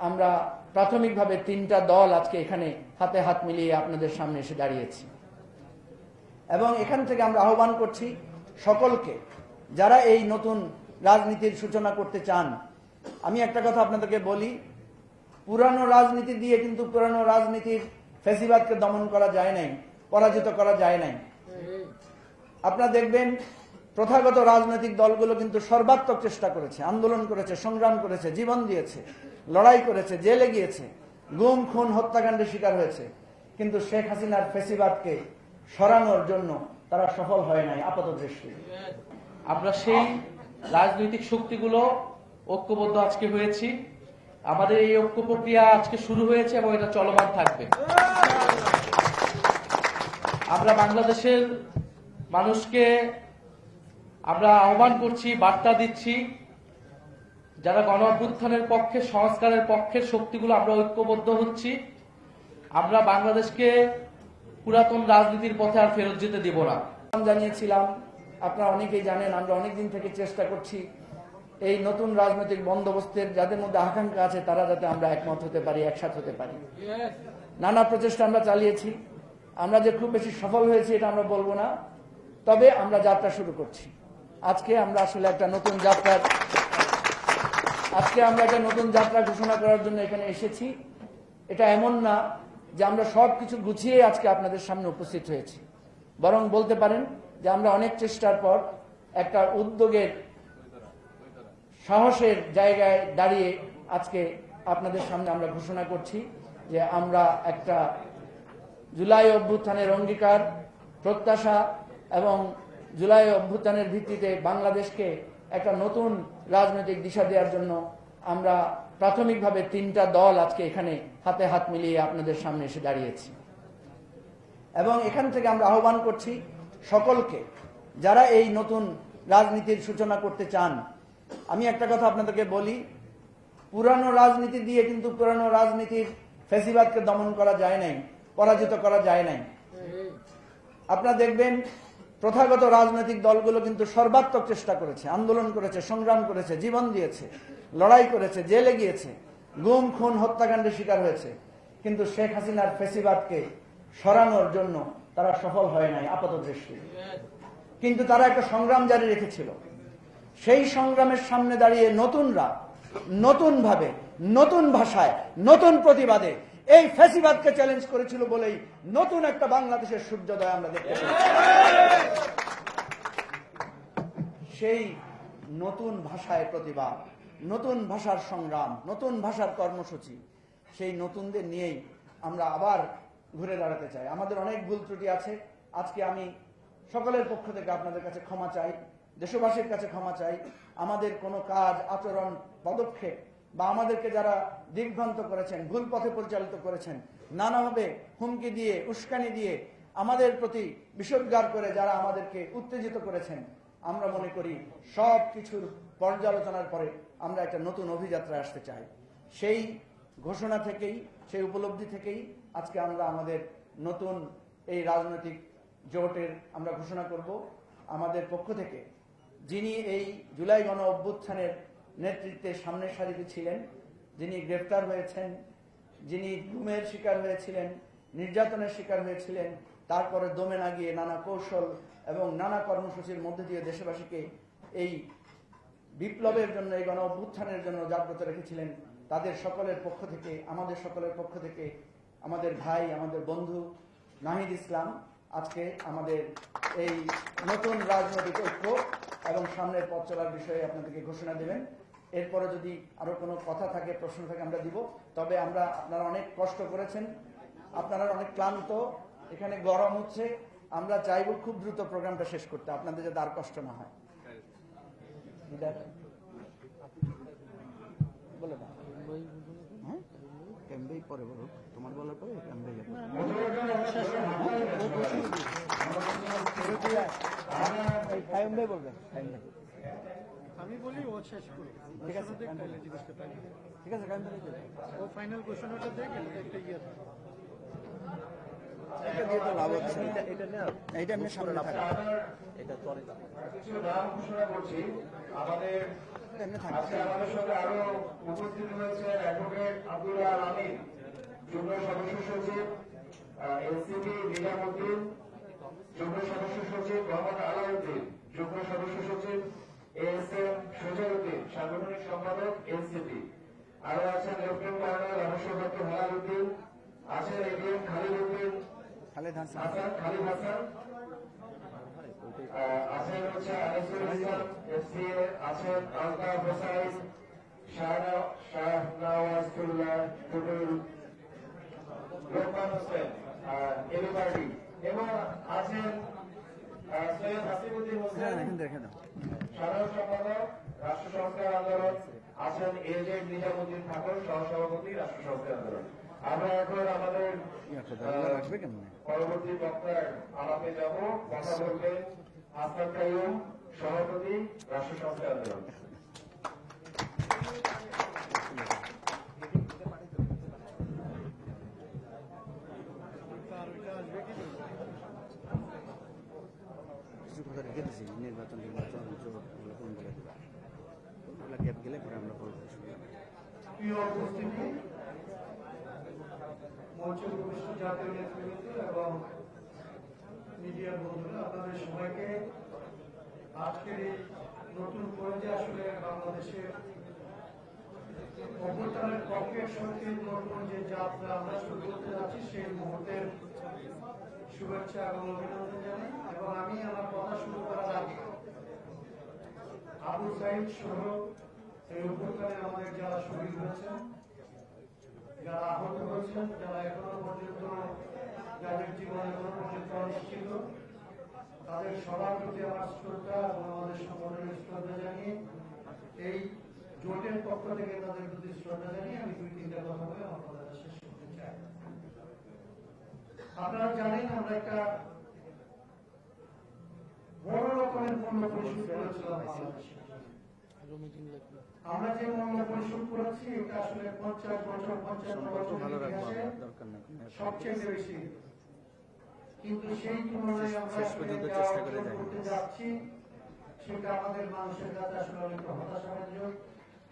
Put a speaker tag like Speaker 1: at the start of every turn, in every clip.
Speaker 1: আমরা প্রাথমিকভাবে তিনটা দল আজকে এখানে হাতে হাত মিলিয়ে আপনাদের সামনে এসে দাঁড়িয়েছি এবং এখান থেকে আমরা আহ্বান করছি সকলকে, যারা এই নতুন রাজনীতির সূচনা করতে চান। আমি একটা কথা আপনাদেরকে বলি, পুরানো রাজনীতি দিয়ে কিন্তু পুরানো রাজনীতির ফ্যাসিবাদকে দমন করা যায় নাই, পরাজিত করা যায় নাই। আপনারা দেখবেন প্রথাগত রাজনৈতিক দলগুলো কিন্তু সর্বাত্মক চেষ্টা করেছে, আন্দোলন করেছে, সংগ্রাম করেছে, জীবন দিয়েছে, লড়াই করেছে, জেলে গিয়েছে, গুম খুন হত্যাকাণ্ডের শিকার হয়েছে, কিন্তু শেখ হাসিনার ফ্যাসিবাদকে সরানোর জন্য তারা সফল হয় নাই আপাতদৃষ্টি।
Speaker 2: আমরা সেই রাজনৈতিক শক্তিগুলো ঐক্যবদ্ধ আজকে হয়েছি। আমাদের এই ঐক্য প্রক্রিয়া আজকে শুরু হয়েছে এবং এটা চলমান থাকবে। আমরা বাংলাদেশের মানুষকে আমরা আহ্বান করছি, বার্তা দিচ্ছি, যারা গণ অভ্যুত্থানের পক্ষে, সংস্কারের পক্ষের শক্তিগুলো আমরা ঐক্যবদ্ধ হচ্ছি। আমরা বাংলাদেশকে পুরাতন রাজনীতির পথে আর ফেরত যেতে দেব না।
Speaker 1: জানিয়েছিলাম, আপনারা অনেকেই জানেন, আমরা অনেকদিন থেকে চেষ্টা করছি এই নতুন রাজনৈতিক বন্দোবস্তের যাদের মধ্যে আকাঙ্ক্ষা আছে তারা যাতে আমরা একমত হতে পারি, একসাথ হতে পারি। নানা প্রচেষ্টা আমরা চালিয়েছি। আমরা যে খুব বেশি সফল হয়েছি এটা আমরা বলবো না, তবে আমরা যাত্রা শুরু করছি। আজকে আমরা আসলে একটা নতুন যাত্রা ঘোষণা করার জন্য এখানে এসেছি। এটা এমন না যে আমরা সবকিছু গুছিয়ে আজকে আপনাদের সামনে উপস্থিত হয়েছি, বরং বলতে পারেন যে আমরা অনেক চেষ্টার পর একটা উদ্যোগের সাহসের জায়গায় দাঁড়িয়ে আজকে আপনাদের সামনে আমরা ঘোষণা করছি যে আমরা একটা জুলাই অভ্যুত্থানের অঙ্গীকার, প্রত্যাশা এবং জুলাই অভ্যুত্থানের ভিত্তিতে বাংলাদেশকে একটা নতুন রাজনৈতিক দিশা দেওয়ার জন্য আমরা প্রাথমিকভাবে তিনটা দল আজকে এখানে হাতে হাত মিলিয়ে আপনাদের সামনে এসে দাঁড়িয়েছি এবং এখান থেকে আমরা আহ্বান করছি সকলকে, যারা এই নতুন রাজনীতির সূচনা করতে চান। আমি একটা কথা আপনাদেরকে বলি, পুরানো রাজনীতি দিয়ে কিন্তু পুরানো রাজনীতির ফ্যাসিবাদকে দমন করা যায় নাই, পরাজিত করা যায় নাই। আপনারা দেখবেন প্রথাগত রাজনৈতিক দলগুলো কিন্তু সর্বাত্মক চেষ্টা করেছে, আন্দোলন করেছে, সংগ্রাম করেছে, জীবন দিয়েছে, লড়াই করেছে, জেলে গিয়েছে, গুম খুন হত্যাকাণ্ডের শিকার হয়েছে, কিন্তু শেখ হাসিনার ফ্যাসিবাদকে সরানোর জন্য তারা সফল হয় নাই আপাতদৃষ্টি। কিন্তু তারা একটা সংগ্রাম জারি রেখেছিল। সেই সংগ্রামের সামনে দাঁড়িয়ে নতুনরা নতুনভাবে, নতুন ভাষায়, নতুন প্রতিবাদে এই ফ্যাসিবাদকে চ্যালেঞ্জ করেছিল বলেই নতুন একটা বাংলাদেশের সূর্যোদয় আমরা দেখতে পাই। সেই নতুন ভাষায় প্রতিবাদ, নতুন ভাষার সংগ্রাম, নতুন ভাষার কর্মসূচি, সেই নতুনদের নিয়েই আমরা আবার ঘুরে দাঁড়াতে চাই। আমাদের অনেক ভুল ত্রুটি আছে। আজকে আমি সকলের পক্ষ থেকে আপনাদের কাছে ক্ষমা চাই, দেশবাসীর কাছে ক্ষমা চাই। আমাদের কোনো কাজ, আচরণ, পদক্ষেপ বা আমাদেরকে যারা দিগ্ভ্রান্ত করেছেন, ভুল পথে পরিচালিত করেছেন, নানাভাবে হুমকি দিয়ে, উস্কানি দিয়ে আমাদের প্রতি বিষোদ্গার করে যারা আমাদেরকে উত্তেজিত করেছেন, আমরা মনে করি সব কিছুর পর্যালোচনার পরে আমরা একটা নতুন অভিযাত্রায় আসতে চাই। সেই ঘোষণা থেকেই, সেই উপলব্ধি থেকেই আজকে আমরা আমাদের নতুন এই রাজনৈতিক জোটের আমরা ঘোষণা করব। আমাদের পক্ষ থেকে যিনি এই জুলাই গণ অভ্যুত্থানের নেতৃত্বে সামনের সারিতে ছিলেন, যিনি গ্রেফতার হয়েছেন, যিনি গুমের শিকার হয়েছিলেন, নির্যাতনের শিকার হয়েছিলেন, তারপরে দমে না গিয়ে নানা কৌশল এবং নানা কর্মসূচির মধ্যে দিয়ে দেশবাসীকে এই বিপ্লবের জন্য, এই গণ অভ্যুত্থানের জন্য জাগ্রত রেখেছিলেন, তাদের সকলের পক্ষ থেকে, আমাদের সকলের পক্ষ থেকে আমাদের ভাই, আমাদের বন্ধু নাহিদ ইসলাম আজকে আমাদের এই নতুন রাজনৈতিক ঐক্য এবং সামনের পথ চলার বিষয়ে আপনাদেরকে ঘোষণা দেবেন। এরপরে যদি আরো কোনো কথা থাকে, প্রশ্ন থাকে আমরা দিব। তবে আপনারা অনেক কষ্ট করেছেন, আপনারা অনেক ক্লান্ত, এখানে গরম হচ্ছে। আমরা চাইব খুব দ্রুত প্রোগ্রামটা শেষ করতে, আপনাদের যাতে আর কষ্ট না হয়। বলে দাও। হ্যাঁ, ক্যাম্বেই পরে বলো, তোমার বলার পরে ক্যাম্বেই বলবে।
Speaker 3: আমি বলি ও শেষ করি,
Speaker 1: ঠিক আছে, ঠিক আছে,
Speaker 3: ও ফাইনাল ঘোষণাটা দেখে একটা ইয়ে
Speaker 4: আমাদের সঙ্গে আরো উপস্থিত হয়েছে অ্যাডভোকেট যুগ্ম সদস্য সচিব এনসিপি নিজামুদ্দিন, যুগ্ম সদস্য সচিব মোহাম্মদ আলাউদ্দিন, যুগ্ম সদস্য সচিব এএসএম সুজারুদ্দিন, সাংগঠনিক সম্পাদক এনসিপি। আরো আছেন লেফটেন্যান্ট কর্নেল অবসর ডক্টর হেলাল উদ্দিন, আছেন এডিএম খালিদ উদ্দিন হাসান, খালিদ হাসান, আছেন হচ্ছে আনিসুল ইসলাম এফসিএ, আছেন আলতাফ হোসাইন, শাহনওয়াজুল্লাহ টুটুল, লোকমান হোসেন এবি পার্টি, এবং আছেন সৈয়দ হাসিবুদ্দিন হোসেন, সাধারণ সম্পাদক রাষ্ট্র সংস্কার আন্দোলন, আছেন এজেড নিজামুদ্দিন ঠাকুর, সহসভাপতি রাষ্ট্র সংস্কার আন্দোলন। আমরা এখন আমাদের পরবর্তী বক্তার আলাপে যাব। কথা বলবেন হাসনাত কাইয়ুম, সভাপতি রাষ্ট্র সংস্কার আন্দোলন।
Speaker 1: নির্বাচন গ্যাপ গেলে পরে আমরা বলবো।
Speaker 3: প্রিয় উপস্থিতি, মঞ্চে উপবিষ্ট জাতীয় নেতৃবৃন্দ এবং মিডিয়ার বন্ধুরা, আপনাদের সবাইকে আজকের এই নতুন করে যে আসলে বাংলাদেশের অভ্যুত্থানের পক্ষের শক্তির নতুন যে যাত্রা আমরা শুরু করতে যাচ্ছি সেই মুহূর্তের শুভেচ্ছা এবং অভিনন্দন জানাই। এবং আমি আমার কথা শুরু করার আগে আবু সাইদ সহ এই অভ্যুত্থানে আমাদের যারা শহীদ হয়েছেন, যারা আহত হয়েছেন, যারা এখনো পর্যন্ত যাদের জীবন এখনো পর্যন্ত অনিশ্চিত, তাদের সবার প্রতি আমার শ্রদ্ধা এবং আমাদের সংগঠনের শ্রদ্ধা জানিয়ে, এই জোটের পক্ষ থেকে তাদের প্রতি শ্রদ্ধা জানিয়ে আমি 2-3টা কথা বলে আমার কথাটা শেষ করতে চাই। আপনারা জানেন আমরা একটা বড় রকমের মূল্য পরিশোধ করেছিলাম বাংলাদেশে। আমরা যে মূল্য পরিশোধ করেছি এটা আসলে 50 বছর 55 বছরের ইতিহাসে সবচেয়ে বেশি। কিন্তু সেই তুলনায় আমরা করতে যাচ্ছি সেটা আমাদের মানুষের কাছে আসলে অনেকটা হতাশাব্যঞ্জক।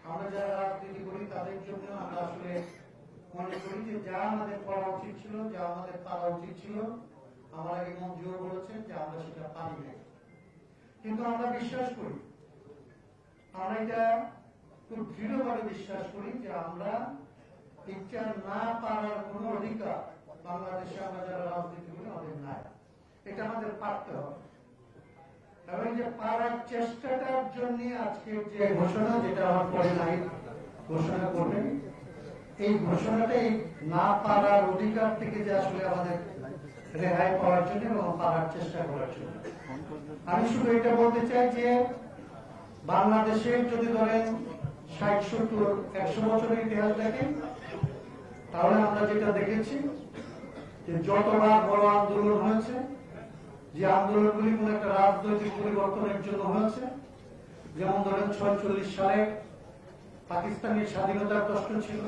Speaker 3: আমরা যারা রাজনীতি করি তাদের জন্য আমরা আসলে মনে করি যে যা আমাদের করা উচিত ছিল, যা আমাদের পারা উচিত ছিল, আমার আগে মঞ্জুর বলেছেন যে আমরা সেটা পারি না। কিন্তু আমরা বিশ্বাস করি, আমরা এটা খুব দৃঢ়ভাবে বিশ্বাস করি যে আমরা এটা না পারার কোন অধিকার বাংলাদেশে আমরা যারা রাজনীতি করি আমাদের নাই। এটা আমাদের পারতে হবে। এবং যে পারার চেষ্টাটার জন্য আজকের যে ঘোষণা, যেটা আমার পরে নাই ঘোষণা করবেন, এই ঘোষণাটাই না পারার অধিকার থেকে যে আসলে আমাদের রেহাই পাওয়ার জন্য এবং পারার চেষ্টা করার জন্য। আমি শুধু এটা বলতে চাই যে বাংলাদেশের যদি ধরেন 60-70-100 বছরের ইতিহাস দেখেন, তাহলে আমরা যেটা দেখেছি যে যতবার বড় আন্দোলন হয়েছে, যে আন্দোলনগুলি কোন একটা রাজনৈতিক পরিবর্তনের জন্য হয়েছে, যেমন ধরেন 46 সালে পাকিস্তানের স্বাধীনতার প্রশ্ন ছিল,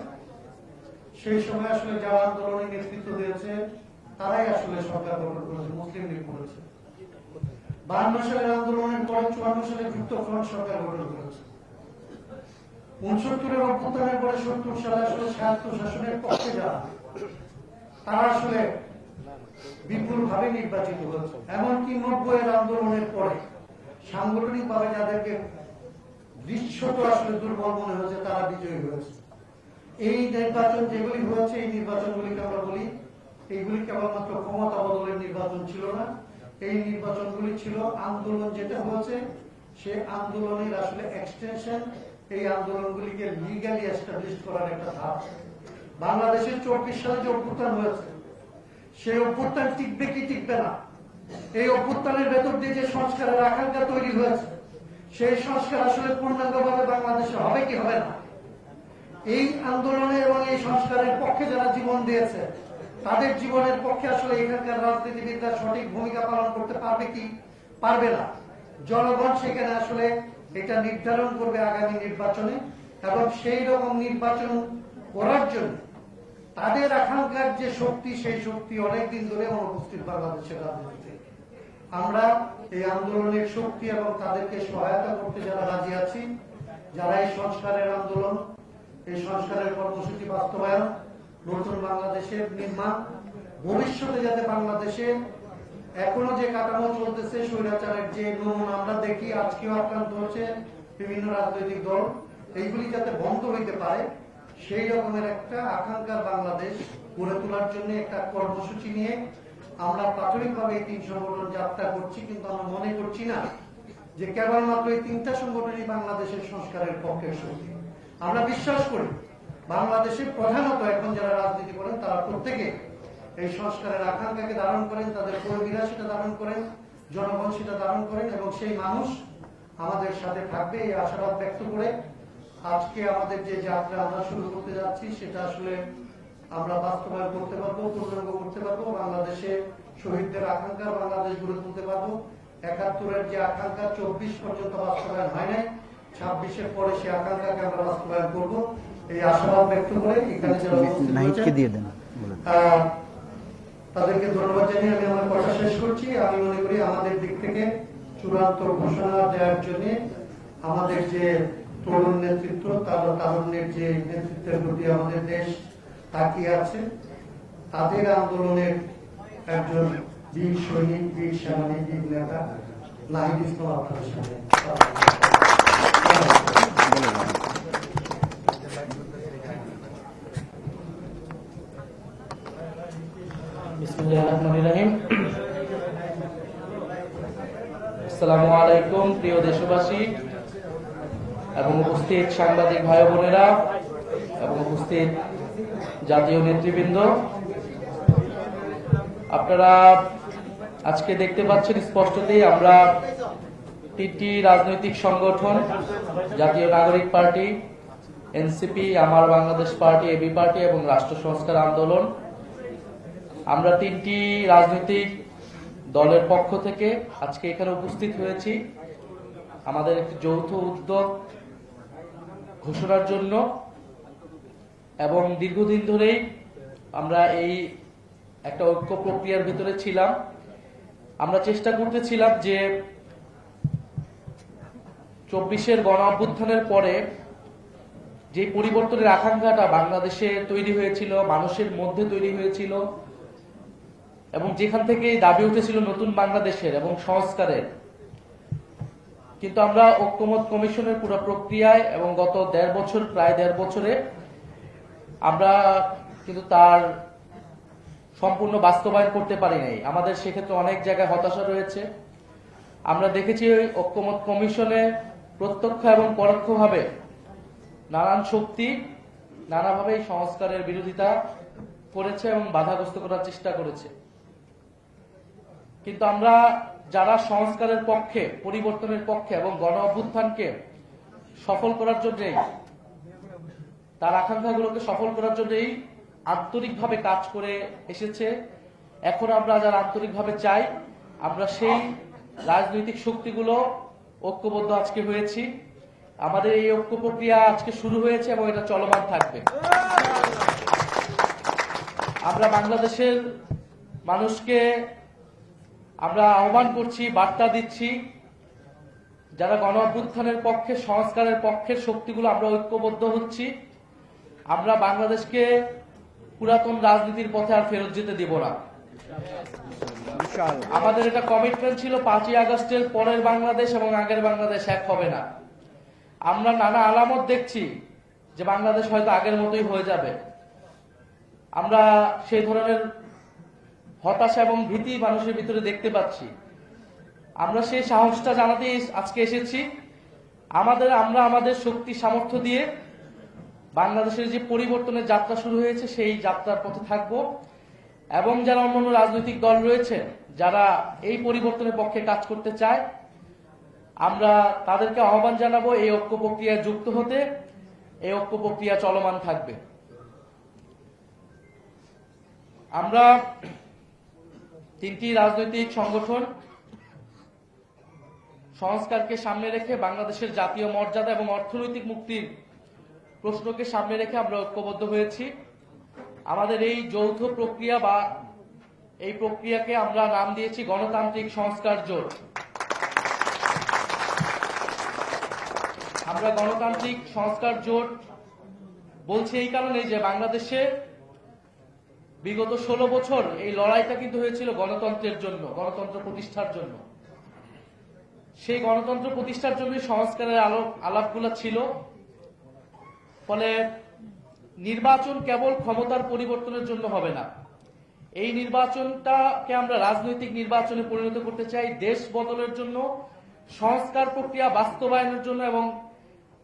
Speaker 3: সেই সময় আসলে যারা আন্দোলনের নেতৃত্ব দিয়েছে তারাই আসলে সরকার গঠন করেছে, মুসলিম লীগ করেছে। 52 সালের আন্দোলনের পরে 54 সালে যুক্তফ্রন্ট সরকার গঠন করেছে। 69-এর অভ্যুত্থানের পরে 70 সালে আসলে স্বায়ত্ত শাসনের পক্ষে যারা, তারা আসলে বিপুল ভাবে নির্বাচিত হয়েছে। এমনকি 90-এর আন্দোলনের পরে সাংগঠনিক ভাবে যাদেরকে দৃশ্যত আসলে দুর্বল মনে হয়েছে তারা বিজয়ী হয়েছে। এই নির্বাচন যেগুলি হয়েছে, এই নির্বাচনগুলিকে আমরা বলি, এইগুলি কেবলমাত্র ক্ষমতা বদলের নির্বাচন ছিল না, এই নির্বাচনগুলি ছিল আন্দোলন যেটা হয়েছে সে আন্দোলনের আসলে এক্সটেনশন, এই আন্দোলনগুলিকে লিগালি এস্টাবলিশ করার একটা ধাপ। বাংলাদেশের 24 সালে যে অভ্যুত্থান হয়েছে, সেই অভ্যুত্থান টিকবে কি টিকবে না, এই অভ্যুত্থানের ভেতর দিয়ে যে সংস্কারের আকাঙ্ক্ষা তৈরি হয়েছে, সেই সংস্কার আসলে পূর্ণাঙ্গভাবে বাংলাদেশে হবে কি হবে না। এই আন্দোলনে এবং এই সংস্কারের পক্ষে যারা জীবন দিয়েছে, তাদের জীবনের পক্ষে আসলে এখানকার রাজনীতিবিদরা সঠিক ভূমিকা পালন করতে পারবে কি পারবে না, জনগণ সেখানে আসলে এটা নির্ধারণ করবে আগামী নির্বাচনে। এবং সেই রকম নির্বাচন করার জন্য তাদের আকাঙ্ক্ষার যে শক্তি, সেই শক্তি অনেকদিন ধরে অনুপস্থিত বাংলাদেশের রাজনীতিতে। আমরা এই আন্দোলনের শক্তি এবং তাদেরকে সহায়তা করতে যারা রাজি আছি, যারা এই সংস্কারের আন্দোলন, এই সংস্কারের কর্মসূচি বাস্তবায়ন, নতুন বাংলাদেশের নির্মাণ, ভবিষ্যতে যাতে বাংলাদেশে এখনো যে কাঠামো চলতেছে স্বৈরাচারের যে নমুনা আমরা দেখি, আজকেও আক্রান্ত হচ্ছে বিভিন্ন রাজনৈতিক দল, এইগুলি যাতে বন্ধ হইতে পারে সেই রকমের একটা আকাঙ্ক্ষার বাংলাদেশ গড়ে তোলার জন্য একটা কর্মসূচি নিয়ে আমরা প্রাথমিকভাবে এই 3 সংগঠন যাত্রা করছি। কিন্তু আমরা মনে করছি না যে কেবলমাত্র এই 3টা সংগঠনই বাংলাদেশের সংস্কারের পক্ষের শক্তি। আমরা বিশ্বাস করি বাংলাদেশের প্রধানত এখন যারা রাজনীতি করেন তারা প্রত্যেকে এই সংস্কারের আকাঙ্ক্ষাকে ধারণ করেন, তাদের কর্মীরা সেটা ধারণ করেন, জনগণ সেটা ধারণ করেন এবং সেই মানুষ আমাদের সাথে থাকবে এই আশাবাদ ব্যক্ত করে আজকে আমাদের যে যাত্রা আমরা শুরু করতে যাচ্ছি সেটা আসলে আমরা বাস্তবায়ন করতে পারবো, পূর্ণাঙ্গ করতে পারবো। বাংলাদেশে শহীদদের আকাঙ্ক্ষা বাংলাদেশ গড়ে তুলতে পারবো। ৭১-এর যে আকাঙ্ক্ষা ২৪ পর্যন্ত বাস্তবায়ন হয় নাই, ২৬-এর পরে সে আকাঙ্ক্ষাকে আমরা বাস্তবায়ন করবো এই আশাবাদ ব্যক্ত করে এখানে যারা তাদেরকে ধন্যবাদ জানিয়ে আমি আমার কথা শেষ করছি। আমি মনে করি আমাদের দিক থেকে চূড়ান্ত ঘোষণা দেওয়ার জন্য আমাদের যে তরুণ নেতৃত্ব, তারুণ্যের যে নেতৃত্বের প্রতি আমাদের দেশ তাকিয়ে আছে, তাদের আন্দোলনের একজন বীর সৈনিক, বীর সেনানী, বীর নেতা নাহিদ ইসলাম আপনাদের সামনে।
Speaker 2: আসসালামু আলাইকুম প্রিয় দেশবাসী এবং উপস্থিত সাংবাদিক ভাই বোনেরা এবং উপস্থিত জাতীয় নেতৃবৃন্দ, আপনারা আজকে দেখতে পাচ্ছেন স্পষ্টতই আমরা 3টি রাজনৈতিক সংগঠন, জাতীয় নাগরিক পার্টি, এনসিপি, আমার বাংলাদেশ পার্টি, এবি পার্টি এবং রাষ্ট্র সংস্কার আন্দোলন, আমরা 3টি রাজনৈতিক দলের পক্ষ থেকে আজকে এখানে উপস্থিত হয়েছি আমাদের একটি যৌথ উদ্যোগ ঘোষণার জন্য। এবং দীর্ঘদিন ধরেই আমরা এই একটা ঐক্য প্রক্রিয়ার ভিতরে ছিলাম। আমরা চেষ্টা করতেছিলাম যে 24-এর গণ অভ্যুত্থানের পরে যে পরিবর্তনের আকাঙ্ক্ষাটা বাংলাদেশে তৈরি হয়েছিল, মানুষের মধ্যে তৈরি হয়েছিল এবং যেখান থেকে দাবি উঠেছিল নতুন বাংলাদেশের এবং সংস্কারের, কিন্তু আমরা ঐক্যমত কমিশনের পুরো প্রক্রিয়ায় এবং গত প্রায় দেড় বছরে আমরা কিন্তু তার সম্পূর্ণ বাস্তবায়ন করতে পারি নাই। আমাদের সেক্ষেত্রে অনেক জায়গায় হতাশা রয়েছে। আমরা দেখেছি ঐক্যমত কমিশনে প্রত্যক্ষ এবং পরোক্ষভাবে নানান শক্তি নানাভাবে সংস্কারের বিরোধিতা করেছে এবং বাধাগ্রস্ত করার চেষ্টা করেছে। কিন্তু আমরা যারা সংস্কারের পক্ষে, পরিবর্তনের পক্ষে এবং গণ অভ্যুত্থানকে সফল করার জন্যই, তার আকাঙ্ক্ষাগুলোকে সফল করার জন্যই আন্তরিকভাবে কাজ করে এসেছে। এখন আমরা যারা আন্তরিকভাবে চাই, আমরা সেই রাজনৈতিক শক্তিগুলো ঐক্যবদ্ধ আজকে হয়েছি। আমাদের এই ঐক্য প্রক্রিয়া আজকে শুরু হয়েছে এবং এটা চলমান থাকবে। আমরা বাংলাদেশের মানুষকে আমরা আহ্বান করছি, বার্তা দিচ্ছি, যারা গণ অভ্যুত্থানের পক্ষে, সংস্কারের পক্ষের শক্তিগুলো আমরা ঐক্যবদ্ধ হচ্ছি। আমরা বাংলাদেশকে পুরাতন রাজনীতির পথে আর ফেরত যেতে দিব না। আমাদের এটা কমিটমেন্ট ছিল 5ই আগস্টের পরের বাংলাদেশ এবং আগের বাংলাদেশ এক হবে না। আমরা নানা আলামত দেখছি যে বাংলাদেশ হয়তো আগের মতোই হয়ে যাবে। আমরা সেই ধরনের হতাশা এবং ভীতি মানুষের ভিতরে দেখতে পাচ্ছি। আমরা সেই সাহসটা জানাতে আজকে এসেছি। আমরা আমাদের শক্তি সামর্থ্য দিয়ে বাংলাদেশের যে পরিবর্তনের যাত্রা শুরু হয়েছে সেই যাত্রার পথে থাকব এবং যারা অন্যান্য রাজনৈতিক দল রয়েছে যারা এই পরিবর্তনের পক্ষে কাজ করতে চায়, আমরা তাদেরকে আহ্বান জানাবো এই ঐক্য প্রক্রিয়ায় যুক্ত হতে। এই ঐক্য প্রক্রিয়া চলমান থাকবে। আমরা 3টি রাজনৈতিক সংগঠন সংস্কারকে সামনে রেখে, বাংলাদেশের জাতীয় মর্যাদা এবং অর্থনৈতিক মুক্তির প্রশ্নকে সামনে রেখে আমরা ঐক্যবদ্ধ হয়েছি। আমাদের এই যৌথ প্রক্রিয়া বা এই প্রক্রিয়াকে আমরা নাম দিয়েছি গণতান্ত্রিক সংস্কার জোট। আমরা গণতান্ত্রিক সংস্কার জোট বলছি এই কারণে যে বাংলাদেশে বিগত 16 বছর এই লড়াইটা কিন্তু হয়েছিল গণতন্ত্রের জন্য, গণতন্ত্র প্রতিষ্ঠার জন্য। সেই গণতন্ত্র প্রতিষ্ঠার জন্য সংস্কারের আলাপগুলো ছিল। ফলে নির্বাচন কেবল ক্ষমতার পরিবর্তনের জন্য হবে না, এই নির্বাচনটাকে আমরা রাজনৈতিক নির্বাচনে পরিণত করতে চাই দেশ বদলের জন্য, সংস্কার প্রক্রিয়া বাস্তবায়নের জন্য এবং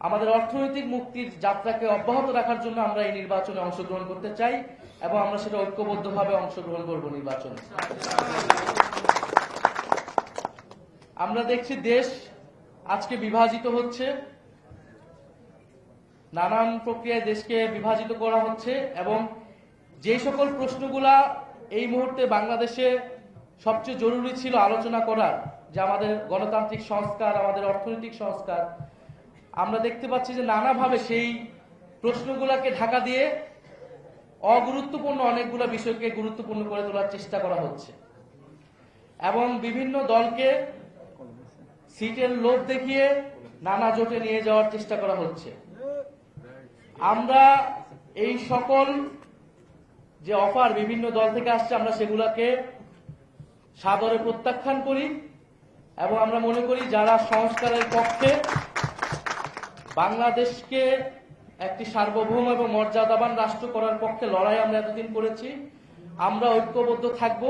Speaker 2: আমাদের অর্থনৈতিক মুক্তির যাত্রাকে অব্যাহত রাখার জন্য আমরা এই নির্বাচনে অংশগ্রহণ করতে চাই এবং আমরা সেটা ঐক্যবদ্ধভাবে অংশগ্রহণ করব নির্বাচনে। আমরা দেখছি দেশ আজকে বিভাজিত হচ্ছে, নানান প্রক্রিয়ায় দেশকে বিভাজিত করা হচ্ছে এবং যে সকল প্রশ্নগুলা এই মুহূর্তে বাংলাদেশে সবচেয়ে জরুরি ছিল আলোচনা করার, যে আমাদের গণতান্ত্রিক সংস্কার, আমাদের অর্থনৈতিক সংস্কার, আমরা দেখতে পাচ্ছি যে নানাভাবে সেই প্রশ্নগুলোকে ঢাকা দিয়ে অগুরুত্বপূর্ণ অনেকগুলো বিষয়কে গুরুত্বপূর্ণ করে তোলার চেষ্টা করা হচ্ছে এবং বিভিন্ন দলকে সিটের লোভ দেখিয়ে নানা জোটে নিয়ে যাওয়ার চেষ্টা করা হচ্ছে। আমরা এই সকল যে অফার বিভিন্ন দল থেকে আসছে, আমরা সেগুলোকে সাদরে প্রত্যাখ্যান করি এবং আমরা মনে করি যারা সংস্কারের পক্ষে, বাংলাদেশকে একটি সার্বভৌম এবং মর্যাদাবান রাষ্ট্র করার পক্ষে লড়াই আমরা এতদিন করেছি, আমরা ঐক্যবদ্ধ থাকব।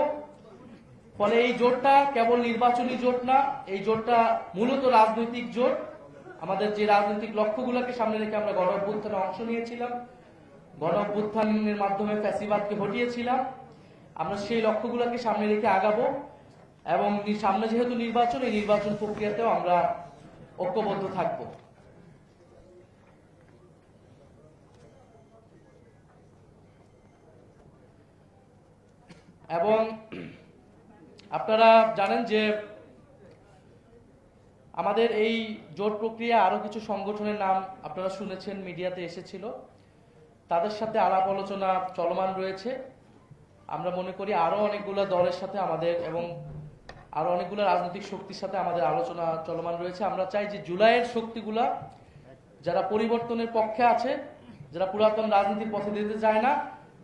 Speaker 2: ফলে এই জোটটা কেবল নির্বাচনী জোট না, এই জোটটা মূলত রাজনৈতিক জোট। আমাদের যে রাজনৈতিক লক্ষ্যগুলোকে সামনে রেখে আমরা গণ অভ্যুত্থানে অংশ নিয়েছিলাম, গণ অভ্যুত্থানের মাধ্যমে ফ্যাসিবাদকে হটিয়েছিলাম, আমরা সেই লক্ষ্যগুলোকে সামনে রেখে আগাবো এবং সামনে যেহেতু নির্বাচন, এই নির্বাচন প্রক্রিয়াতেও আমরা ঐক্যবদ্ধ থাকব। এবং আপনারা জানেন যে আমাদের এই জোট প্রক্রিয়া আরো কিছু সংগঠনের নাম আপনারা শুনেছেন, মিডিয়াতে এসেছিল, তাদের সাথে আলাপ আলোচনা চলমান রয়েছে। আমরা মনে করি আরো অনেকগুলো দলের সাথে আমাদের এবং আরো অনেকগুলো রাজনৈতিক শক্তির সাথে আমাদের আলোচনা চলমান রয়েছে। আমরা চাই যে জুলাইয়ের শক্তিগুলা যারা পরিবর্তনের পক্ষে আছে, যারা পুরাতন রাজনীতির পথে যেতে চায় না,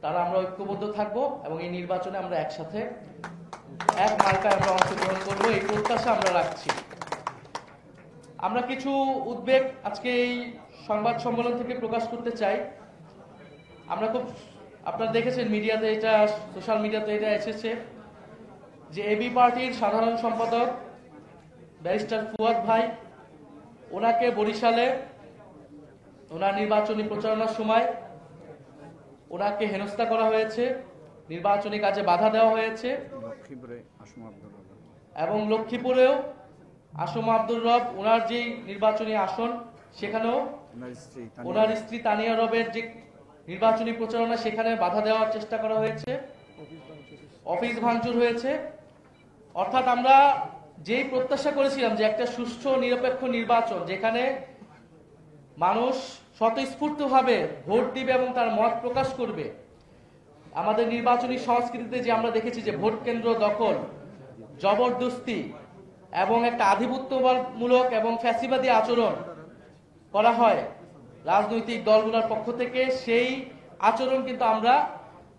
Speaker 2: তারা আমরা ঐক্যবদ্ধ থাকবো এবং এই নির্বাচনে আমরা একসাথে এক মার্কায় আমরা অংশগ্রহণ করবো, এই প্রত্যাশা আমরা রাখছি। আমরা কিছু উদ্বেগ আজকে এই সংবাদ সম্মেলন থেকে প্রকাশ করতে চাই। আমরা আপনারা দেখেছেন মিডিয়াতে, এটা সোশ্যাল মিডিয়াতে এটা এসেছে যে এবি পার্টির সাধারণ সম্পাদক ব্যারিস্টার ফুয়াদ ভাই, ওনাকে বরিশালে ওনার নির্বাচনী প্রচারণার সময় ওনাকে হেনস্থা করা হয়েছে, নির্বাচনী কাজে বাধা দেওয়া হয়েছে এবং লক্ষ্মীপুরেও আসম আব্দুর রব, ওনার যে নির্বাচনী আসন, সেখানেও ওনার স্ত্রী তানিয়া রবের যে নির্বাচনী প্রচারণা, সেখানে বাধা দেওয়ার চেষ্টা করা হয়েছে, অফিস ভাঙচুর হয়েছে। অর্থাৎ আমরা যেই প্রত্যাশা করেছিলাম যে একটা সুষ্ঠু নিরপেক্ষ নির্বাচন, যেখানে মানুষ স্বতঃস্ফূর্তভাবে ভোট দিবে এবং তার মত প্রকাশ করবে, আমাদের নির্বাচনী সংস্কৃতিতে যে আমরা দেখেছি যে ভোট কেন্দ্র দখল, জবরদস্তি এবং একটা আধিপত্যমূলক এবং ফ্যাসিবাদী আচরণ করা হয় রাজনৈতিক দলগুলোর পক্ষ থেকে, সেই আচরণ কিন্তু আমরা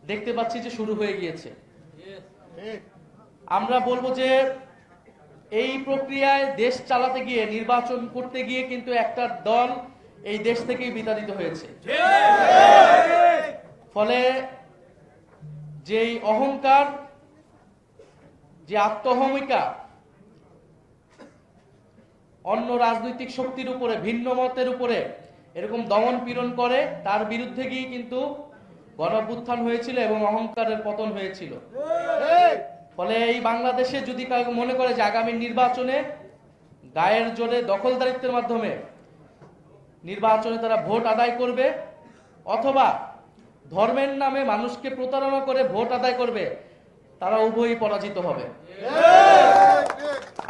Speaker 2: দেখতে পাচ্ছি যে শুরু হয়ে গিয়েছে। আমরা বলবো যে এই প্রক্রিয়ায় দেশ চালাতে গিয়ে, নির্বাচন করতে গিয়ে কিন্তু একটা দল এই দেশ থেকেই বিতাড়িত হয়েছে। ফলে যেই অহংকার, যে আত্মহমিকা অন্য রাজনৈতিক শক্তির উপরে, ভিন্ন মতের উপরে এরকম দমন পীড়ন করে, তার বিরুদ্ধে গিয়ে কিন্তু গণঅভ্যুত্থান হয়েছিল এবং অহংকারের পতন হয়েছিল। ফলে এই বাংলাদেশে যদি কাউ মনে করে যে আগামী নির্বাচনে গায়ের জোরে দখলদারিত্বের মাধ্যমে নির্বাচনে তারা ভোট আদায় করবে অথবা ধর্মের নামে মানুষকে প্রতারণা করে ভোট আদায় করবে, তারা উভয়ই পরাজিত হবে।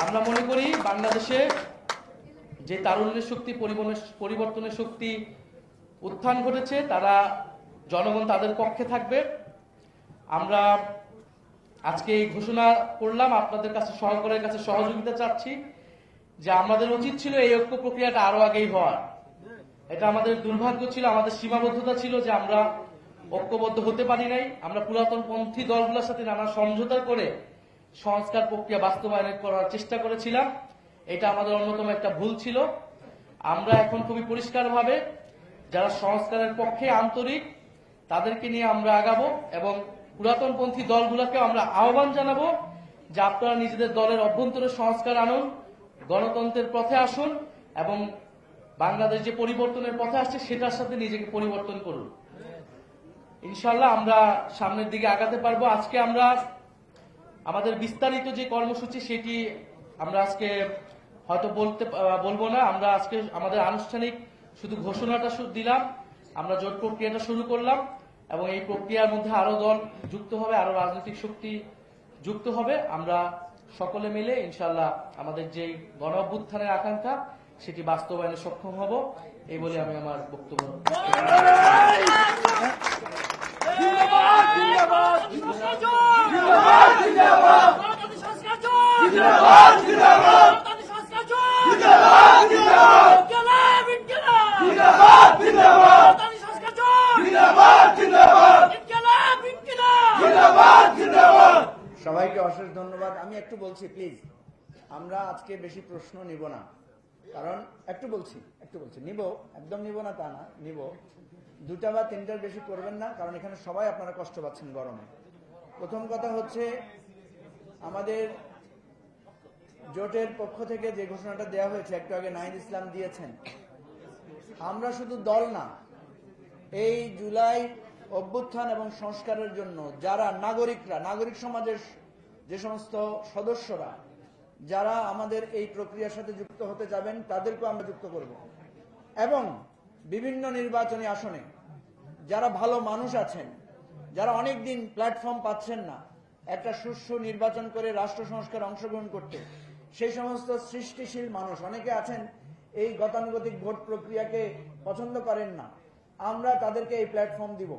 Speaker 2: আমরা মনে করি বাংলাদেশে যে তারুণ্যের শক্তি, পরিবর্তনের শক্তি উত্থান ঘটেছে, তারা, জনগণ তাদের পক্ষে থাকবে। আমরা আজকে এই ঘোষণা করলাম, আপনাদের কাছে, সরকারের কাছে সহযোগিতা চাচ্ছি যে আমাদের উচিত ছিল এই ঐক্য প্রক্রিয়াটা আরো আগেই হওয়ার। এটা আমাদের দুর্ভাগ্য ছিল, আমাদের সীমাবদ্ধতা ছিল যে আমরা ঐক্যবদ্ধ হতে পারি নাই। আমরা পুরাতন পন্থী দলগুলোর সাথে নানা সমঝোতা করে সংস্কার প্রক্রিয়া বাস্তবায়ন করার চেষ্টা করেছিলাম। এটা আমাদের অন্যতম একটা ভুল ছিল। আমরা এখন খুবই পরিষ্কারভাবে যারা সংস্কারের পক্ষে আন্তরিক তাদেরকে নিয়ে আমরা আগাবো এবং পুরাতনপন্থী দলগুলোকে আমরা আহ্বান জানাবো যে আপনারা নিজেদের দলের অভ্যন্তরে সংস্কার আনুন, গণতন্ত্রের পথে আসুন এবং বাংলাদেশ যে পরিবর্তনের পথে আসছে সেটার সাথে নিজেকে পরিবর্তন করুন। ইনশাআল্লাহ আমরা সামনের দিকে আগাতে পারবো। আজকে আমরা আমাদের বিস্তারিত যে কর্মসূচি সেটি আমরা আজকে হয়তো বলবো না। আমরা আজকে আমাদের আনুষ্ঠানিক শুধু ঘোষণাটা দিলাম, আমরা জোট প্রক্রিয়াটা শুরু করলাম এবং এই প্রক্রিয়ার মধ্যে আরো দল যুক্ত হবে, আরো রাজনৈতিক শক্তি যুক্ত হবে। আমরা সকলে মিলে ইনশাআল্লাহ আমাদের যে গণ অভ্যুত্থানের আকাঙ্ক্ষা সেটি বাস্তবায়নে সক্ষম হব, এই বলে আমি আমার বক্তব্য
Speaker 1: সবাইকে অশেষ ধন্যবাদ। আমি একটু বলছি প্লিজ, আমরা আজকে বেশি প্রশ্ন নিব না, কারণ একটু বলছি নিব, একদম নিব না তা না, নিব। 2টা বা 3টার বেশি করবেন না, কারণ এখানে সবাই আপনারা কষ্ট পাচ্ছেন গরমে। প্রথম কথা হচ্ছে, আমাদের জোটের পক্ষ থেকে যে ঘোষণাটা দেওয়া হয়েছে একটু আগে নাহিদ ইসলাম দিয়েছেন, আমরা শুধু দল না, এই জুলাই অভ্যুত্থান এবং সংস্কারের জন্য যারা নাগরিকরা, নাগরিক সমাজের যে সমস্ত সদস্যরা যারা আমাদের এই প্রক্রিয়ার সাথে যুক্ত হতে যাবেন তাদেরকেও আমরা যুক্ত করব। এবং বিভিন্ন নির্বাচনী আসনে যারা ভালো মানুষ আছেন, যারা অনেকদিন প্ল্যাটফর্ম পাচ্ছেন না একটা সুষ্ঠু নির্বাচন করে রাষ্ট্র সংস্কার অংশগ্রহণ করতে, সেই সমস্ত সৃষ্টিশীল মানুষ অনেকে আছেন এই গতানুগতিক ভোট প্রক্রিয়াকে পছন্দ করেন না, আমরা তাদেরকে এই প্ল্যাটফর্ম দিব।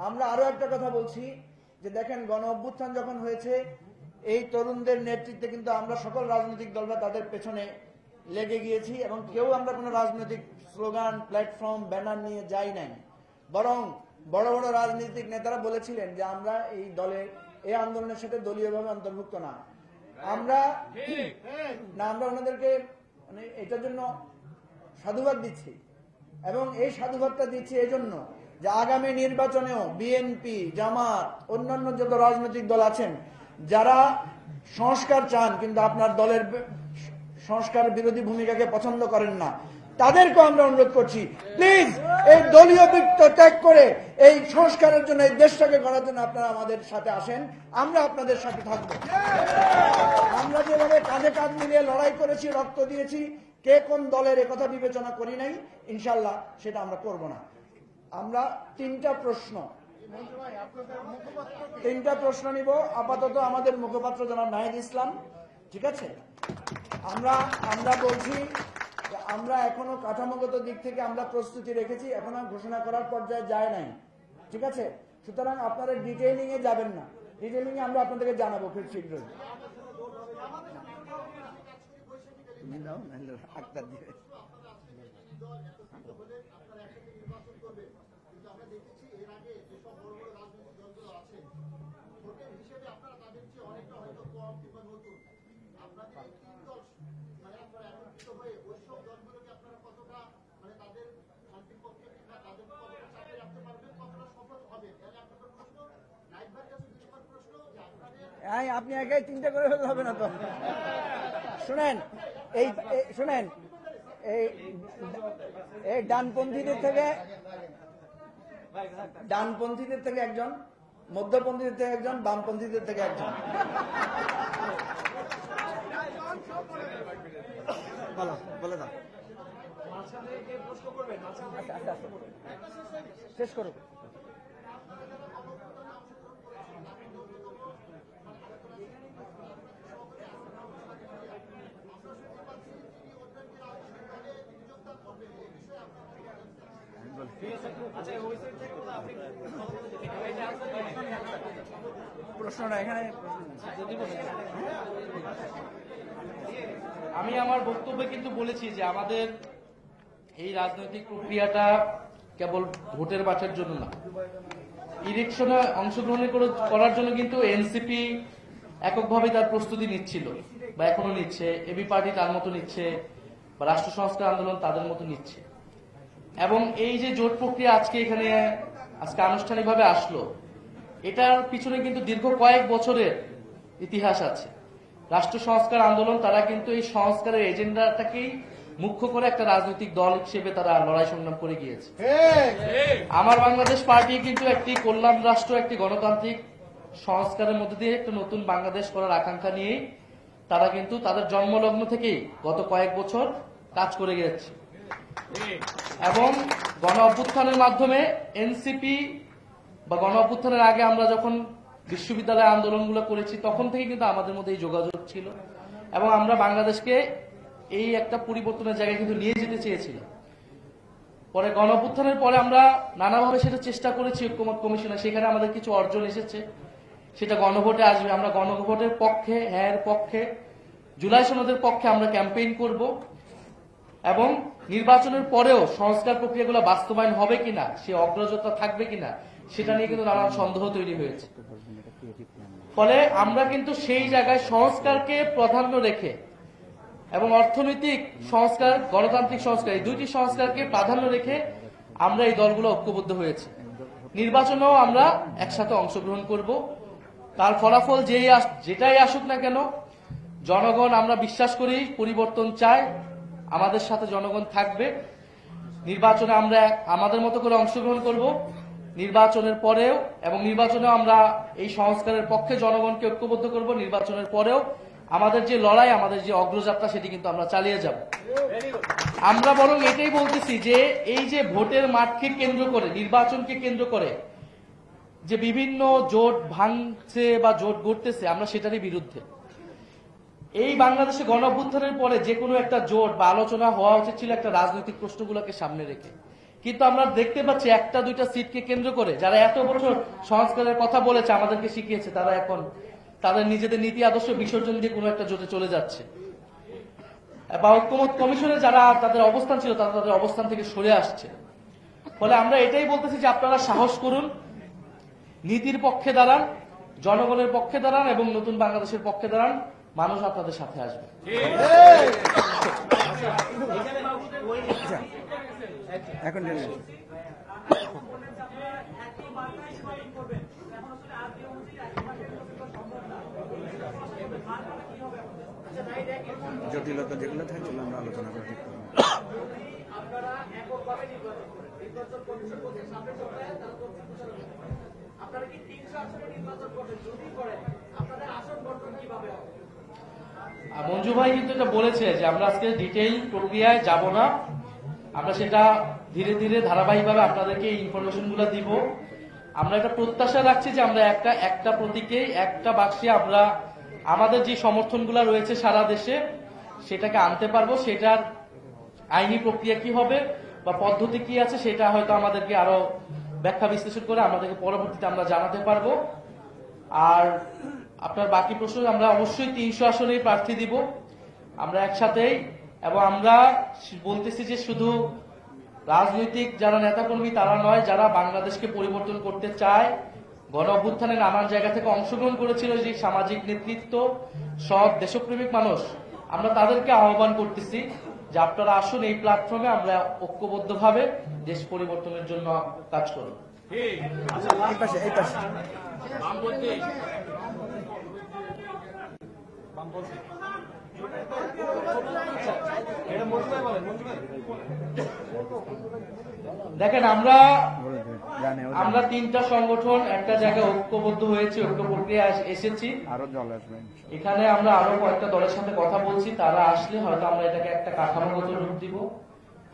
Speaker 1: আমরা আরো একটা কথা বলছি যে দেখেন, গণ অভ্যুত্থান যখন হয়েছে এই তরুণদের নেতৃত্বে কিন্তু আমরা সকল রাজনৈতিক দলরা তাদের পেছনে লেগে গিয়েছি এবং কেউ আমরা কোনো রাজনৈতিক স্লোগান, প্ল্যাটফর্ম, ব্যানার নিয়ে যাই নাই। বরং বড় বড় রাজনৈতিক নেতারা বলেছিলেন যে আমরা এই দলের এই আন্দোলনের সাথে দলীয়ভাবে অন্তর্ভুক্ত না। আমরা ওনাদেরকে মানে এটার জন্য সাধুবাদ দিচ্ছি এবং এই সাধুবাদটা দিচ্ছি এই জন্য যে আগামী নির্বাচনেও বিএনপি, জামাত, অন্যান্য যত রাজনৈতিক দল আছেন যারা সংস্কার চান কিন্তু আপনার দলের সংস্কার বিরোধী ভূমিকাকে পছন্দ করেন না, তাদেরকে আমরা অনুরোধ করছি প্লিজ এই দলীয় বৃত্ত ত্যাগ করে এই সংস্কারের জন্য, এই দেশটাকে গড়ার জন্য আপনারা আমাদের সাথে আসেন, আমরা আপনাদের সাথে থাকব। আমরা যেভাবে কাঁধে কাঁধ মিলিয়ে লড়াই করেছি, রক্ত দিয়েছি, কে কোন দলের একথা বিবেচনা করি নাই, ইনশাল্লাহ সেটা আমরা করব না। আমরা 3টা প্রশ্ন নিব। আপাতত আমাদের মুখপাত্র জনাব নাহিদ ইসলাম, ঠিক আছে? আমরা বলছি আমরা এখনো কাঠামোগত দিক থেকে আমরা প্রস্তুতি রেখেছি, এখনো ঘোষণা করার পর্যায়ে যায় নাই, ঠিক আছে? সুতরাং আপনারা ডিটেইলিং এ যাবেন না, ডিটেইলিং এ আমরা আপনাদেরকে জানাবো খুব শীঘ্রই। আক্তার দিবে আপনি একাই 3টা করে ফেলতে হবে না তো। শুনেন এই ডানপন্থীদের থেকে একজন, মধ্যপন্থীদের থেকে একজন, বামপন্থীদের থেকে একজন। বলে দাও, শেষ করো। প্রশ্নটা এখানে
Speaker 2: আমি আমার বক্তব্যে কিন্তু বলেছি যে আমাদের এই রাজনৈতিক প্রক্রিয়াটা কেবল ভোটের মাঠের জন্য না, ইলেকশনে অংশগ্রহণ করার জন্য কিন্তু এনসিপি এককভাবে তার প্রস্তুতি নিচ্ছিল বা এখনো নিচ্ছে, এবি পার্টি তার মতো নিচ্ছে, বা রাষ্ট্র সংস্কার আন্দোলন তাদের মতো নিচ্ছে। এবং এই যে জোট প্রক্রিয়া আজকে এখানে আজকে আনুষ্ঠানিকভাবে আসলো, এটার পিছনে কিন্তু দীর্ঘ কয়েক বছরের ইতিহাস আছে। রাষ্ট্র সংস্কার আন্দোলন তারা কিন্তু এই সংস্কারের এজেন্ডাটাকেই মুখ্য করে একটা রাজনৈতিক দল হিসেবে তারা লড়াই সংগ্রাম করে গিয়েছে। আমার বাংলাদেশ পার্টি কিন্তু একটি কল্যাণ রাষ্ট্র, একটি গণতান্ত্রিক সংস্কারের মধ্যে দিয়ে একটা নতুন বাংলাদেশ করার আকাঙ্ক্ষা নিয়েই তারা কিন্তু তাদের জন্মলগ্ন থেকেই গত কয়েক বছর কাজ করে গেছে। এবং গণ অভ্যুত্থানের মাধ্যমে এনসিপি বা গণ অভ্যুত্থানের আগে আমরা যখন বিশ্ববিদ্যালয় আন্দোলনগুলো করেছি তখন থেকে কিন্তু আমাদের মধ্যে এই যোগাযোগ ছিল, এবং আমরা বাংলাদেশকে এই একটা পরিবর্তনের জায়গায় কিন্তু নিয়ে যেতে চেয়েছিলাম। পরে গণ অভ্যুত্থানের পরে আমরা নানাভাবে সেটা চেষ্টা করেছি ঐক্যমত কমিশনে, সেখানে আমাদের কিছু অর্জন এসেছে, সেটা গণভোটে আসবে। আমরা গণভোটের পক্ষে, হ্যাঁ এর পক্ষে, জুলাই সনদের পক্ষে আমরা ক্যাম্পেইন করব, এবং নির্বাচনের পরেও সংস্কার প্রক্রিয়াগুলো বাস্তবায়ন হবে কিনা, সে অগ্রযাত্রা থাকবে কিনা, সেটা নিয়ে কিন্তু নানান সন্দেহ তৈরি হয়েছে। ফলে আমরা কিন্তু সেই জায়গায় সংস্কারকে প্রাধান্য রেখে এবং অর্থনৈতিক সংস্কার, গণতান্ত্রিক সংস্কার, এই দুইটি সংস্কারকে প্রাধান্য রেখে আমরা এই দলগুলো ঐক্যবদ্ধ হয়েছে। নির্বাচনেও আমরা একসাথে অংশগ্রহণ করব। তার ফলাফল যেটাই আসুক না কেন, জনগণ, আমরা বিশ্বাস করি পরিবর্তন চায়, আমাদের সাথে জনগণ থাকবে। নির্বাচনে আমরা আমাদের মতো করে অংশগ্রহণ করব, নির্বাচনের পরেও, এবং নির্বাচনেও আমরা এই সংস্কারের পক্ষে জনগণকে ঐক্যবদ্ধ করব। নির্বাচনের পরেও আমাদের যে লড়াই, আমাদের যে অগ্রযাত্রা, সেটি কিন্তু আমরা চালিয়ে যাব। আমরা বরং এটাই বলতেছি যে এই যে ভোটের মাঠকে কেন্দ্র করে, নির্বাচনকে কেন্দ্র করে যে বিভিন্ন জোট ভাঙছে বা জোট গড়তেছে, আমরা সেটারই বিরুদ্ধে। এই বাংলাদেশে গণ অভ্যুত্থানের পরে যে কোনো একটা জোট বা আলোচনা হওয়া উচিত ছিল একটা রাজনৈতিক প্রশ্নগুলোকে সামনে রেখে, কিন্তু আমরা দেখতে পাচ্ছি একটা দুইটা সিটকে কেন্দ্র করে যারা এত বছর সংস্কারের কথা বলেছে, আমাদেরকে শিখিয়েছে, তারা এখন তাদের নিজেদের নীতি আদর্শ বিসর্জন দিয়ে কোনো একটা জোটে চলে যাচ্ছে, বা ঐক্যমত কমিশনে যারা তাদের অবস্থান ছিল তারা তাদের অবস্থান থেকে সরে আসছে। ফলে আমরা এটাই বলতেছি যে আপনারা সাহস করুন, নীতির পক্ষে দাঁড়ান, জনগণের পক্ষে দাঁড়ান, এবং নতুন বাংলাদেশের পক্ষে দাঁড়ান। মানুষ আপনাদের সাথে আসবে।
Speaker 1: এখন জটিলতা যেগুলো থাকে আমরা আলোচনা করে ঠিক করবো।
Speaker 2: মঞ্জু ভাই কিন্তু এটা বলেছে যে আমরা আজকে ডিটেইল প্রক্রিয়ায় যাব না, আমরা সেটা ধীরে ধীরে ধারাবাহিকভাবে আপনাদেরকে এই ইনফরমেশন গুলো দিব। আমরা এটা প্রত্যাশা রাখছি যে আমরা একটা প্রতীকে, একটা বাক্সে আমরা আমাদের যে সমর্থনগুলো রয়েছে সারা দেশে সেটাকে আনতে পারবো। সেটার আইনি প্রক্রিয়া কি হবে বা পদ্ধতি কি আছে সেটা হয়তো আমাদেরকে আরো ব্যাখ্যা বিশ্লেষণ করে আমাদেরকে পরবর্তীতে আমরা জানাতে পারবো। আর আপনার বাকি প্রশ্ন, আমরা অবশ্যই 300 আসনেই প্রার্থী দিব আমরা একসাথেই। এবং আমরা বলতেছি যে শুধু রাজনৈতিক যারা নেতাকর্মী তারা নয়, যারা বাংলাদেশকে পরিবর্তন করতে চায়, গণ অভ্যুত্থানে নানান জায়গা থেকে অংশগ্রহণ করেছিল যে সামাজিক নেতৃত্ব, সব দেশপ্রেমিক মানুষ, আমরা তাদেরকে আহ্বান করতেছি যে আপনারা আসুন, এই প্ল্যাটফর্মে আমরা ঐক্যবদ্ধভাবে দেশ পরিবর্তনের জন্য কাজ করব। দেখেন, আমরা তিনটা সংগঠন একটা জায়গায় ঐক্যবদ্ধ হয়েছে, ঐক্য প্রক্রিয়া এসেছি। এখানে আমরা আরো কয়েকটা দলের সাথে কথা বলছি, তারা আসলে হয়তো আমরা এটাকে একটা কাঠামোগত রূপ দিব।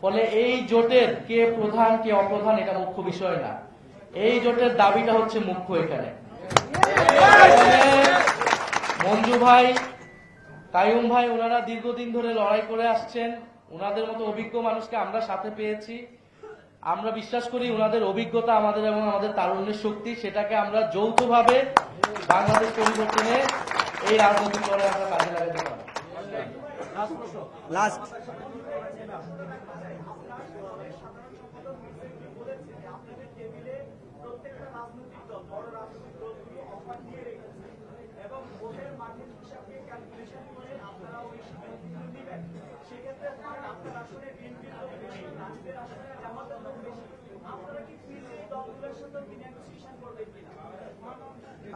Speaker 2: ফলে এই জোটের কে প্রধান কে অপ্রধান এটা মুখ্য বিষয় না, এই জোটের দাবিটা হচ্ছে মুখ্য এখানে। মঞ্জু ভাই, কাইয়ুম ভাই, ওনারা দীর্ঘদিন ধরে লড়াই করে আসছেন, ওনাদের মতো অভিজ্ঞ মানুষকে আমরা সাথে পেয়েছি। আমরা বিশ্বাস করি ওনাদের অভিজ্ঞতা আমাদের এবং আমাদের তারুণ্যের শক্তি, সেটাকে আমরা যৌথভাবে বাংলাদেশ পরিবর্তনে এই রাজনৈতিক লড়াই আমরা কাজে লাগাতে পারি। লাস্ট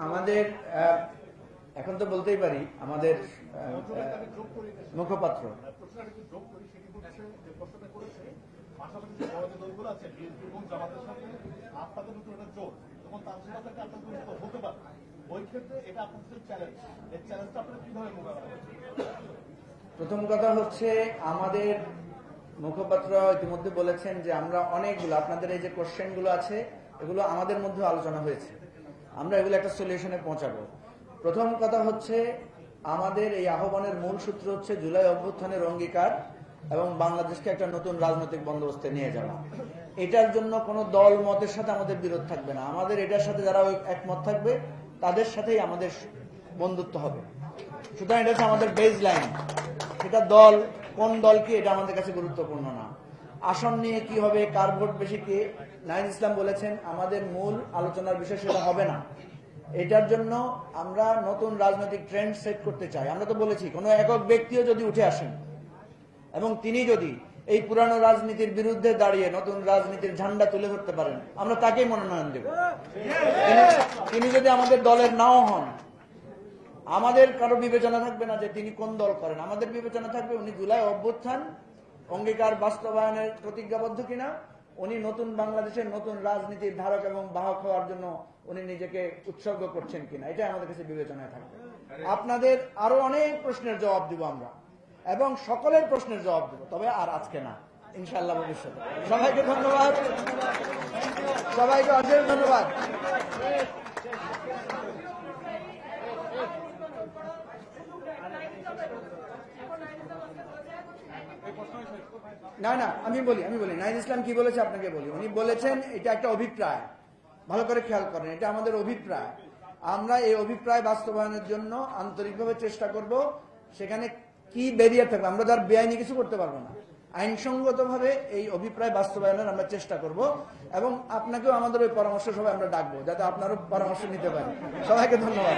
Speaker 1: আমাদের এখন তো বলতেই পারি আমাদের মুখপাত্র প্রথম কথা হচ্ছে আমাদের মুখপাত্র ইতিমধ্যে বলেছেন যে আমরা অনেকগুলো আপনাদের এই যে কোশ্চেন গুলো আছে এগুলো আমাদের মধ্যে আলোচনা হয়েছে, আমরা এগুলো একটা সলিউশনে পৌঁছাবো। প্রথম কথা হচ্ছে আমাদের এই আহ্বানের মূল সূত্র হচ্ছে জুলাই অভ্যুত্থানের অঙ্গীকার এবং বাংলাদেশকে একটা নতুন রাজনৈতিক বন্দোবস্তে নিয়ে যাওয়া। এটার জন্য কোনো দল মতের সাথে আমাদের বিরোধ থাকবে না, আমাদের এটার সাথে যারা একমত থাকবে তাদের সাথেই আমাদের বন্ধুত্ব হবে। সুতরাং এটা হচ্ছে আমাদের বেজ লাইন। সেটা দল কোন দল কি এটা আমাদের কাছে গুরুত্বপূর্ণ না। আসন নিয়ে কি হবে, কার ভোট বেশি, কে, নাহিদ ইসলাম বলেছেন আমাদের মূল আলোচনার বিষয় সেটা হবে না। এটার জন্য আমরা নতুন রাজনৈতিক ট্রেন্ড সেট করতে চাই। আমরা তো বলেছি কোনো একক ব্যক্তিও যদি উঠে আসেন এবং তিনি যদি এই পুরানো রাজনীতির বিরুদ্ধে দাঁড়িয়ে নতুন রাজনীতির ঝান্ডা তুলে ধরতে পারেন আমরা তাকেই মনোনয়ন দেব। তিনি যদি আমাদের দলের নাও হন, আমাদের কারো বিবেচনা থাকবে না যে তিনি কোন দল করেন, আমাদের বিবেচনা থাকবে উনি জুলাই অভ্যুত্থান অঙ্গীকার বাস্তবায়নের প্রতিজ্ঞাবদ্ধ কিনা, উনি নতুন বাংলাদেশের নতুন রাজনীতির ধারক এবং বাহক হওয়ার জন্য উনি নিজেকে উৎসর্গ করছেন কিনা, এটা আমাদের কাছে বিবেচনায় থাকবে। আপনাদের আরো অনেক প্রশ্নের জবাব দিব আমরা এবং সকলের প্রশ্নের জবাব দিব, তবে আর আজকে না, ইনশাআল্লাহ ভবিষ্যতে। সবাইকে ধন্যবাদ, সবাইকে অশেষ ধন্যবাদ। না না আমি বলি নাহিদ ইসলাম কি বলেছে আপনাকে বলি। উনি বলেছেন এটা একটা অভিপ্রায়, ভালো করে খেয়াল করেন, এটা আমাদের অভিপ্রায়। আমরা এই অভিপ্রায় বাস্তবায়নের জন্য আন্তরিকভাবে চেষ্টা করব। সেখানে কি ব্যারিয়ার থাকবে, আমরা তার বেআইনি কিছু করতে পারবো না, আইনসঙ্গতভাবে এই অভিপ্রায় বাস্তবায়নের আমরা চেষ্টা করব এবং আপনাকেও আমাদের ওই পরামর্শ সবাই আমরা ডাকবো যাতে আপনারও পরামর্শ নিতে পারেন। সবাইকে ধন্যবাদ।